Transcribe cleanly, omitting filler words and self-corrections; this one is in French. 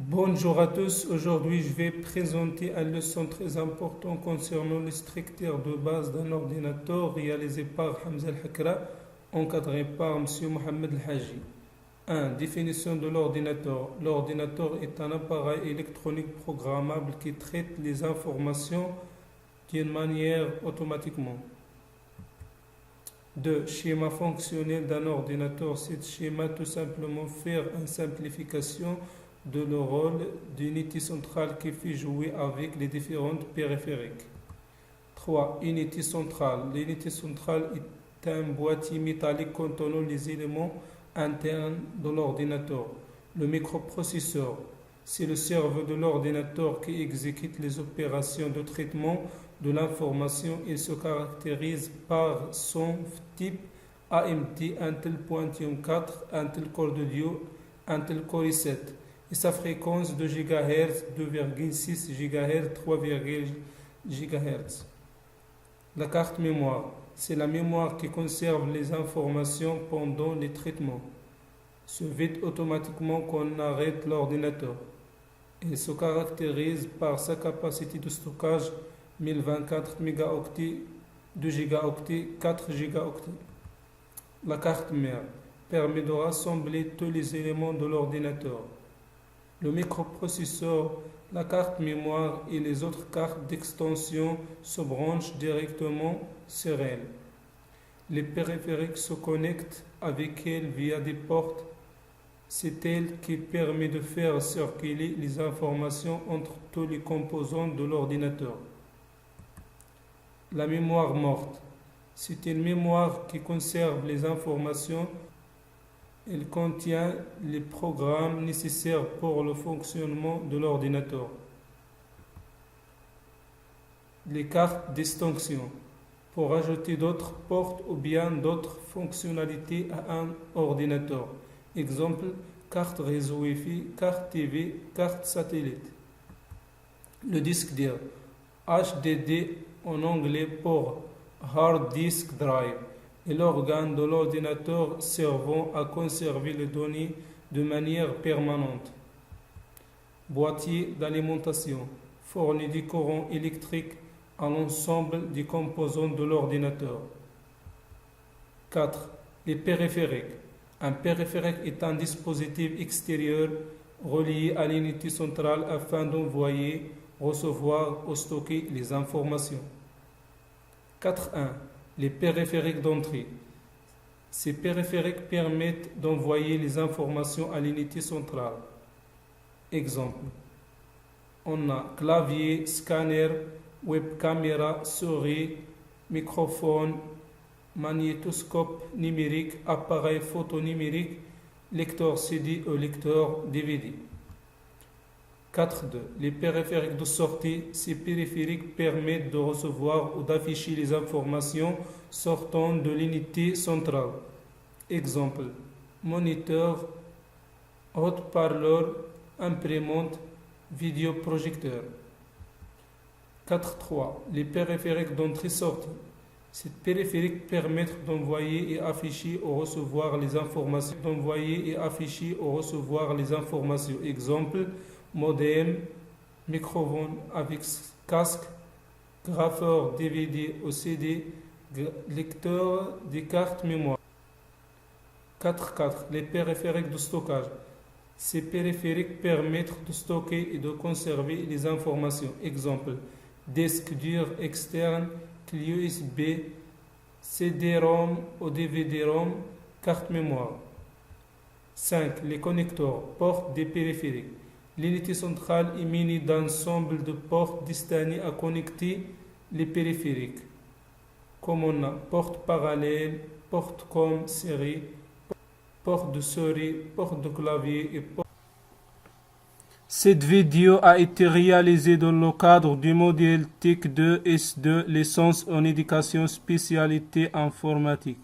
Bonjour à tous, aujourd'hui je vais présenter une leçon très importante concernant les structures de base d'un ordinateur réalisé par Hamza Al-Hakra, encadré par M. Mohamed Al-Haji. 1. Définition de l'ordinateur. L'ordinateur est un appareil électronique programmable qui traite les informations d'une manière automatiquement. 2. Schéma fonctionnel d'un ordinateur. Ce schéma tout simplement fait une simplification de le rôle d'unité centrale qui fait jouer avec les différentes périphériques. 3. Unité centrale. L'unité centrale est un boîtier métallique contenant les éléments internes de l'ordinateur. Le microprocesseur, c'est le cerveau de l'ordinateur qui exécute les opérations de traitement de l'information. Il se caractérise par son type AMD, Intel Pentium 4, Intel Core Duo, Intel Core i7 et sa fréquence de GHz 2,6 GHz 3, GHz. La carte mémoire, c'est la mémoire qui conserve les informations pendant les traitements. Se vide automatiquement quand on arrête l'ordinateur. Il se caractérise par sa capacité de stockage 1024 mégaoctets, 2 gigaoctets, 4 gigaoctets. La carte mère permet de rassembler tous les éléments de l'ordinateur. Le microprocesseur, la carte mémoire et les autres cartes d'extension se branchent directement sur elle. Les périphériques se connectent avec elle via des portes. C'est elle qui permet de faire circuler les informations entre tous les composants de l'ordinateur. La mémoire morte, c'est une mémoire qui conserve les informations. Elle contient les programmes nécessaires pour le fonctionnement de l'ordinateur. Les cartes d'extension, pour ajouter d'autres portes ou bien d'autres fonctionnalités à un ordinateur. Exemple, carte réseau Wi-Fi, carte TV, carte satellite. Le disque dur, HDD en anglais pour Hard Disk Drive, est l'organe de l'ordinateur servant à conserver les données de manière permanente. Boîtier d'alimentation fournit du courant électrique à l'ensemble des composants de l'ordinateur. 4. Les périphériques. Un périphérique est un dispositif extérieur relié à l'unité centrale afin d'envoyer, recevoir ou stocker les informations. 4.1. Les périphériques d'entrée. Ces périphériques permettent d'envoyer les informations à l'unité centrale. Exemple, on a clavier, scanner, webcaméra, souris, microphone, magnétoscope numérique, appareil photo numérique, lecteur CD ou lecteur DVD. 4.2. Les périphériques de sortie. Ces périphériques permettent de recevoir ou d'afficher les informations sortant de l'unité centrale. Exemple, moniteur, haut-parleur, imprimante, vidéoprojecteur. 4.3. Les périphériques d'entrée-sortie. Ces périphériques permettent d'envoyer et afficher ou recevoir les informations. Exemple, modem, microphone avec casque, grapheur DVD ou CD, lecteur des cartes mémoire. 4.4. Les périphériques de stockage. Ces périphériques permettent de stocker et de conserver les informations. Exemple, disque dur externe, clé USB, CD-ROM ou DVD-ROM, carte mémoire. 5. Les connecteurs, portes des périphériques. L'unité centrale est munie d'un ensemble de portes destinées à connecter les périphériques, comme on a porte parallèle, porte comme série, porte de souris, porte de clavier et porte. Cette vidéo a été réalisée dans le cadre du modèle TEC 2 S2, licence en éducation spécialité informatique.